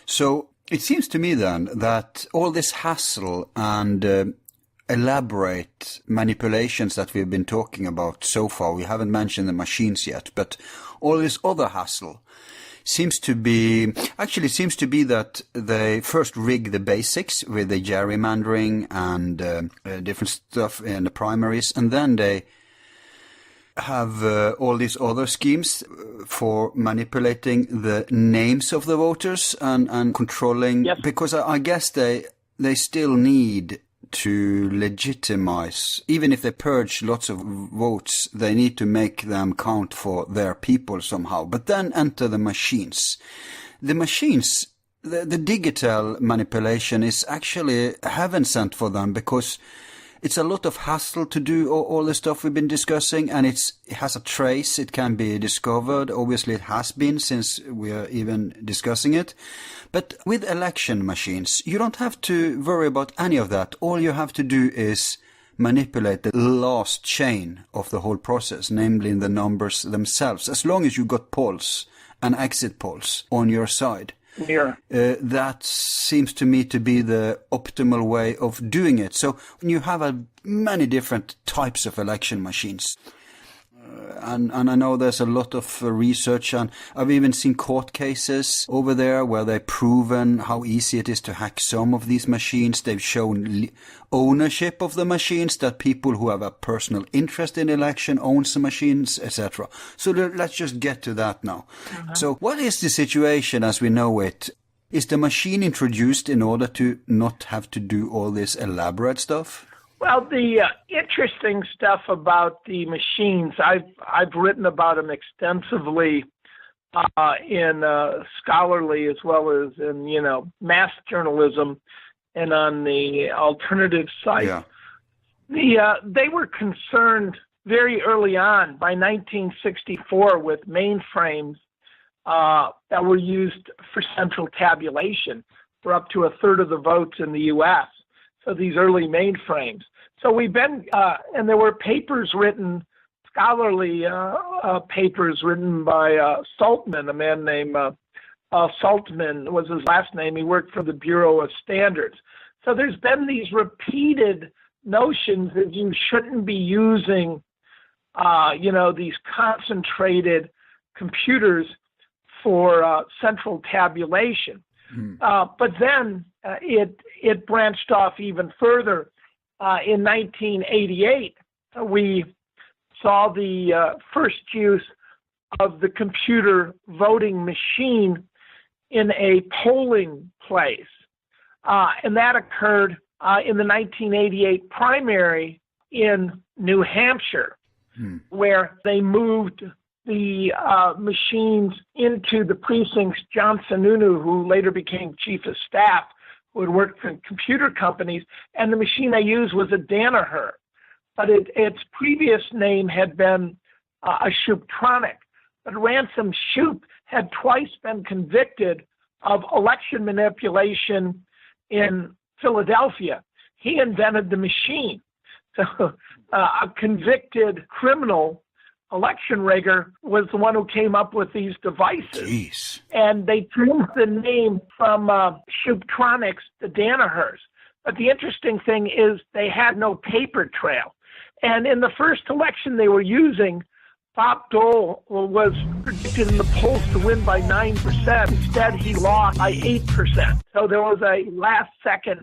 So it seems to me then that all this hassle and elaborate manipulations that we've been talking about so far, we haven't mentioned the machines yet, but all this other hassle seems to be that they first rig the basics with the gerrymandering and different stuff in the primaries, and then they have all these other schemes for manipulating the names of the voters and controlling. Yes. Because I guess they still need to legitimize, even if they purge lots of votes, they need to make them count for their people somehow. But then enter the machines. The machines, the digital manipulation is actually heaven sent for them, because it's a lot of hassle to do all the stuff we've been discussing, and it has a trace. It can be discovered. Obviously, it has been since we are even discussing it. But with election machines, you don't have to worry about any of that. All you have to do is manipulate the last chain of the whole process, namely the numbers themselves. As long as you got polls and exit polls on your side. Yeah. That seems to me to be the optimal way of doing it. So you have many different types of election machines. And I know there's a lot of research, and I've even seen court cases over there where they've proven how easy it is to hack some of these machines. They've shown ownership of the machines, that people who have a personal interest in election owns the machines, etc. So let's just get to that now. So what is the situation as we know it? Is the machine introduced in order to not have to do all this elaborate stuff? Well, the interesting stuff about the machines, I've written about them extensively in scholarly as well as in mass journalism and on the alternative site. Yeah. They were concerned very early on, by 1964, with mainframes that were used for central tabulation for up to a third of the votes in the U.S. So these early mainframes. So we've been, and there were papers written, scholarly papers written by Saltman, a man named Saltman was his last name. He worked for the Bureau of Standards. So there's been these repeated notions that you shouldn't be using, these concentrated computers for central tabulation. But then it branched off even further. In 1988, we saw the first use of the computer voting machine in a polling place. And that occurred in the 1988 primary in New Hampshire, where they moved the machines into the precincts. John Sununu, who later became chief of staff, who had worked for computer companies, and the machine they used was a Danaher. But its previous name had been a Shooptronic. But Ransom Shoup had twice been convicted of election manipulation in Philadelphia. He invented the machine. So a convicted criminal election rigger was the one who came up with these devices. Jeez. And they changed the name from Shooptronics to Danahers. But the interesting thing is they had no paper trail. And in the first election they were using, Bob Dole was predicted in the polls to win by 9%. Instead, he lost by 8%. So there was a last-second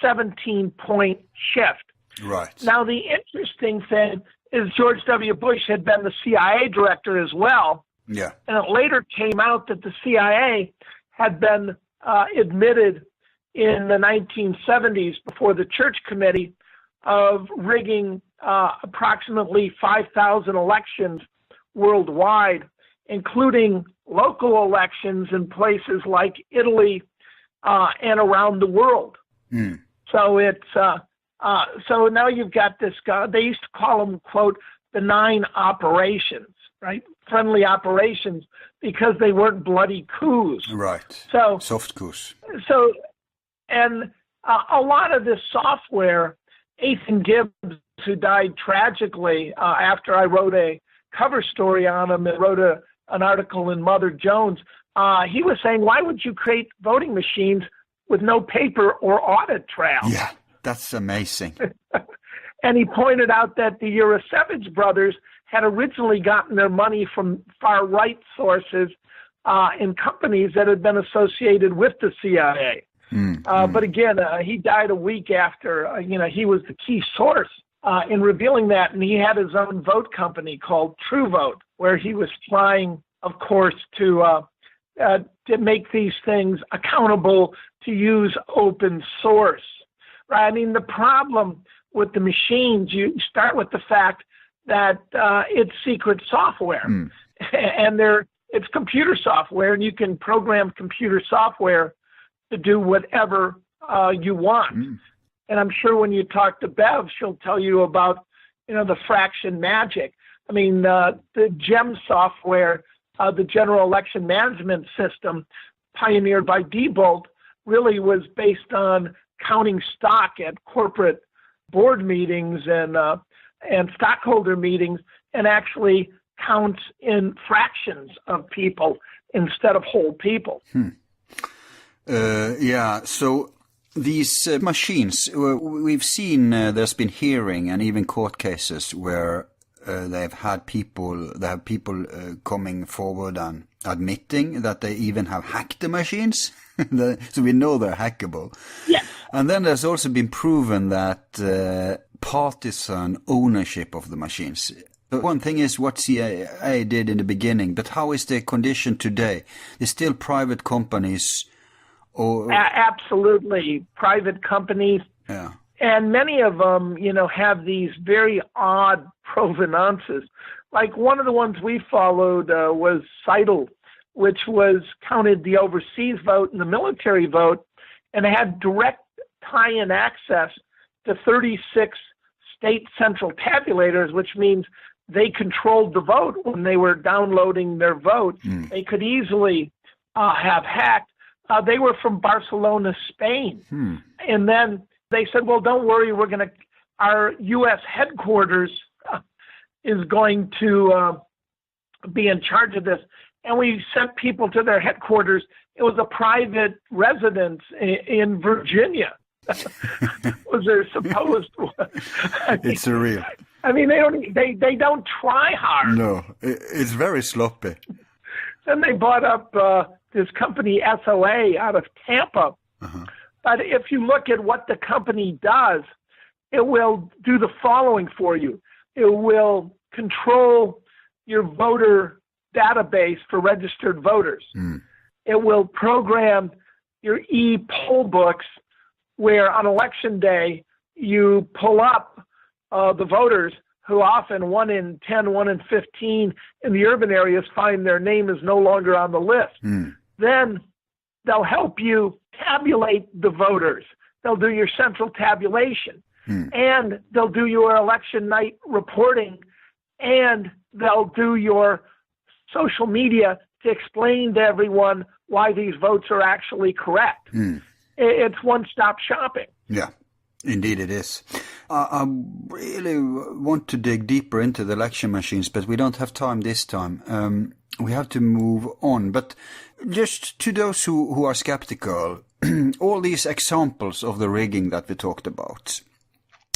17-point shift. Right. Now, the interesting thing is George W. Bush had been the CIA director as well. Yeah. And it later came out that the CIA had been admitted in the 1970s before the Church Committee of rigging approximately 5,000 elections worldwide, including local elections in places like Italy and around the world. So it's so now you've got this guy. They used to call them, quote, benign operations, right? Friendly operations, because they weren't bloody coups. Right. So soft coups. So, and a lot of this software, Ethan Gibbs, who died tragically after I wrote a cover story on him and wrote an article in Mother Jones, he was saying, why would you create voting machines with no paper or audit trail? Yeah, that's amazing. And he pointed out that the Urasevich brothers had originally gotten their money from far-right sources in companies that had been associated with the CIA. But again, he died a week after, he was the key source in revealing that. And he had his own vote company called True Vote, where he was trying, of course, to make these things accountable, to use open source. Right? I mean, the problem with the machines, you start with the fact that it's secret software, and it's computer software, and you can program computer software to do whatever you want. And I'm sure when you talk to Bev, she'll tell you about, the fraction magic. I mean, the GEM software, the General Election Management System, pioneered by Diebold, really was based on counting stock at corporate board meetings and stockholder meetings, and actually counts in fractions of people instead of whole people. So these machines, we've seen there's been hearing and even court cases where they have people coming forward and admitting that they even have hacked the machines. So we know they're hackable. Yeah. And then there's also been proven that partisan ownership of the machines. One thing is what CIA did in the beginning, but how is the condition today? There's still private companies or... Absolutely. Private companies. Yeah. And many of them, have these very odd provenances. Like one of the ones we followed was Seidel, which counted the overseas vote and the military vote, and had direct tie-in access to 36 state central tabulators, which means they controlled the vote when they were downloading their vote. They could easily have hacked. They were from Barcelona, Spain. And then they said, well, don't worry, our U.S. headquarters is going to be in charge of this. And we sent people to their headquarters. It was a private residence in Virginia. Was their supposed one. It's surreal. I mean, they don't try hard. No, it's very sloppy. Then they bought up this company SOA out of Tampa. But if you look at what the company does, it will do the following for you. It will control your voter database for registered voters. It will program your e-poll books, where on election day you pull up the voters who often 1 in 10, 1 in 15 in the urban areas find their name is no longer on the list. Then they'll help you tabulate the voters. They'll do your central tabulation, and they'll do your election night reporting, and they'll do your social media to explain to everyone why these votes are actually correct. It's one-stop shopping. Yeah, indeed it is. I really want to dig deeper into the election machines, but we don't have time this time. We have to move on. But just to those who are skeptical, all these examples of the rigging that we talked about,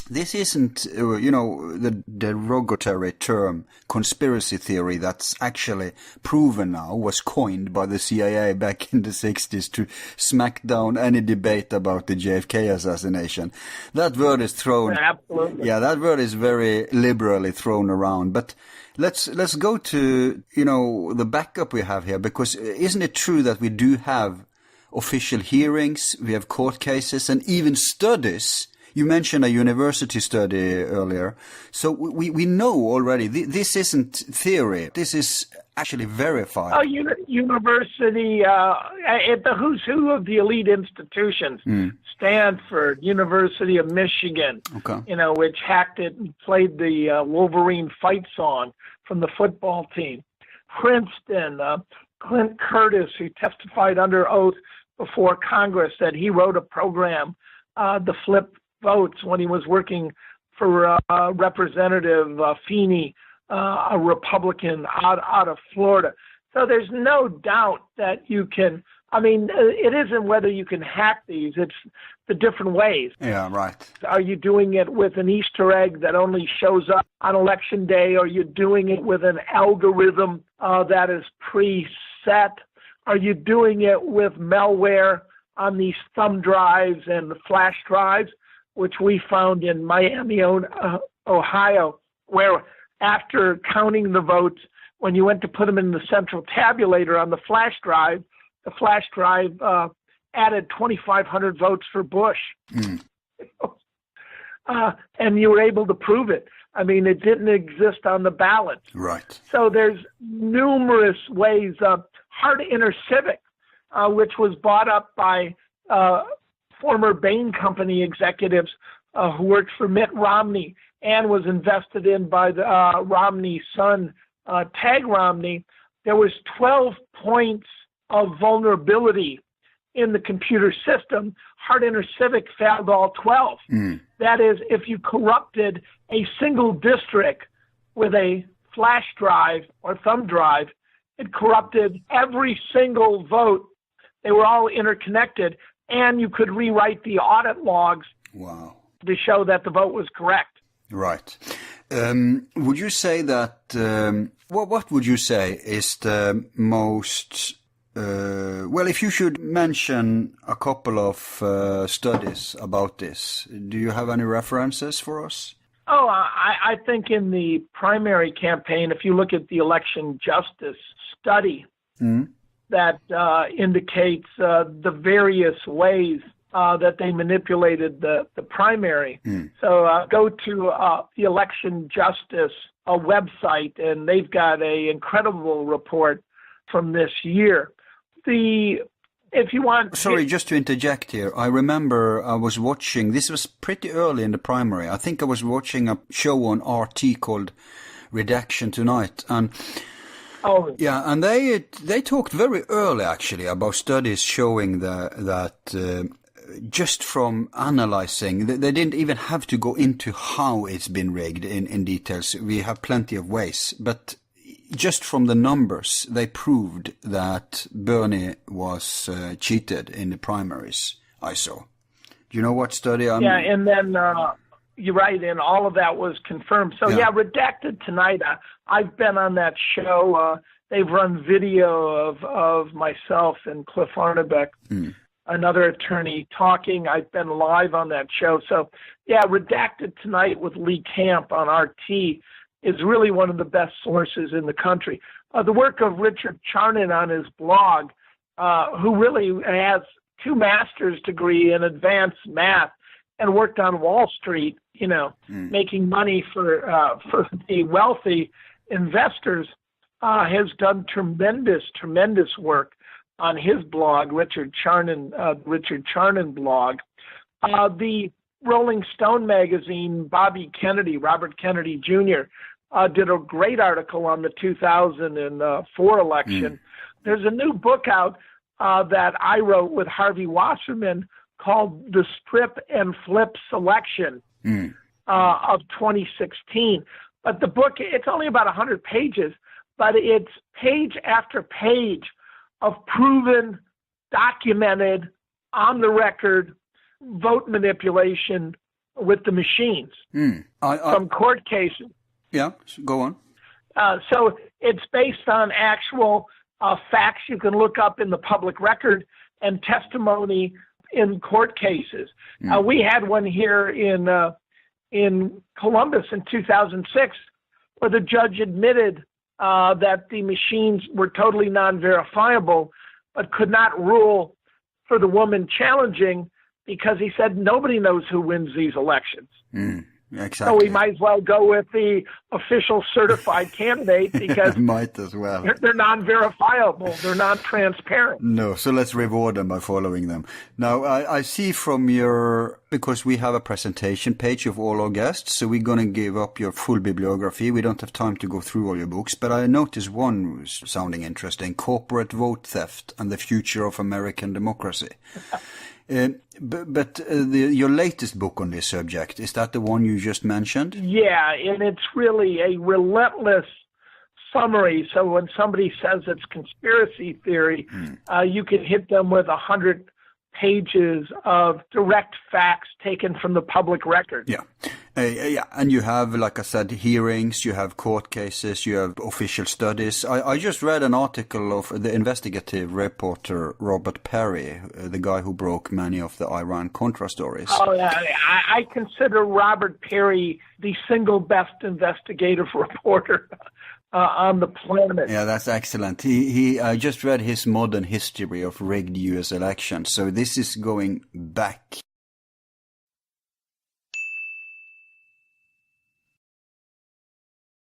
this isn't, the derogatory term conspiracy theory that's actually proven now was coined by the CIA back in the 60s to smack down any debate about the JFK assassination. That word is thrown. Absolutely. Yeah, that word is very liberally thrown around. But let's go to, the backup we have here, because isn't it true that we do have official hearings, we have court cases, and even studies? You mentioned a university study earlier. So we know already this isn't theory. This is actually verified. Oh, university, at the who's who of the elite institutions. Stanford, University of Michigan, which hacked it and played the Wolverine fight song from the football team. Princeton, Clint Curtis, who testified under oath before Congress, said he wrote a program, the flip votes, when he was working for Representative Feeney, a Republican out of Florida. So there's no doubt that you can, it isn't whether you can hack these, it's the different ways. Yeah, right. Are you doing it with an Easter egg that only shows up on election day? Are you doing it with an algorithm that is preset? Are you doing it with malware on these thumb drives and the flash drives, which we found in Miami, Ohio, where after counting the votes, when you went to put them in the central tabulator on the flash drive added 2,500 votes for Bush. And you were able to prove it. It didn't exist on the ballot. Right. So there's numerous ways. Hard Inner Civic, which was bought up by former Bain Company executives who worked for Mitt Romney and was invested in by the Romney's son, Tag Romney. There was 12 points of vulnerability in the computer system. Hard Inner Civic found all 12. That is, if you corrupted a single district with a flash drive or thumb drive, it corrupted every single vote. They were all interconnected, and you could rewrite the audit logs to show that the vote was correct. Right. Would you say that, what would you say is the most, if you should mention a couple of studies about this, do you have any references for us? Oh, I think in the primary campaign, if you look at the election justice study, that indicates the various ways that they manipulated the primary. So go to the election justice website, and they've got an incredible report from this year. If you want... Sorry, just to interject here. I remember I was watching, this was pretty early in the primary. I think I was watching a show on RT called Redaction Tonight. And and they talked very early actually about studies showing that just from analyzing, they didn't even have to go into how it's been rigged in details. We have plenty of ways, but just from the numbers, they proved that Bernie was cheated in the primaries, I saw. Do you know what study I'm... Yeah, and then you're right, and all of that was confirmed. So, Redacted Tonight, I've been on that show. They've run video of myself and Cliff Arnebeck, another attorney, talking. I've been live on that show. So, Redacted Tonight with Lee Camp on RT is really one of the best sources in the country. The work of Richard Charnin on his blog, who really has 2 master's degree in advanced math and worked on Wall Street, making money for the wealthy investors, has done tremendous work on his blog, Richard Charnin blog. The Rolling Stone magazine, Robert Kennedy Jr., did a great article on the 2004 election. There's a new book out that I wrote with Harvey Wasserman called The Strip and Flip Selection of 2016. But the book, it's only about 100 pages, but it's page after page of proven, documented, on the record vote manipulation with the machines from court cases. Yeah, go on. So it's based on actual facts you can look up in the public record and testimony in court cases. We had one here in Columbus in 2006 where the judge admitted that the machines were totally non-verifiable, but could not rule for the woman challenging because he said nobody knows who wins these elections. Exactly. So we might as well go with the official certified candidate because might as well. They're non-verifiable. They're non-transparent. No, so let's reward them by following them. Now, I see from because we have a presentation page of all our guests, so we're going to give up your full bibliography. We don't have time to go through all your books, but I noticed one was sounding interesting, Corporate Vote Theft and the Future of American Democracy. But your latest book on this subject, is that the one you just mentioned? Yeah, and it's really a relentless summary. So when somebody says it's conspiracy theory, you can hit them with 100 pages of direct facts taken from the public record. Yeah. Yeah, and you have, like I said, hearings, you have court cases, you have official studies. I just read an article of the investigative reporter Robert Perry, the guy who broke many of the Iran-Contra stories. Oh, yeah. I consider Robert Perry the single best investigative reporter on the planet. Yeah, that's excellent. I just read his modern history of rigged U.S. elections. So this is going back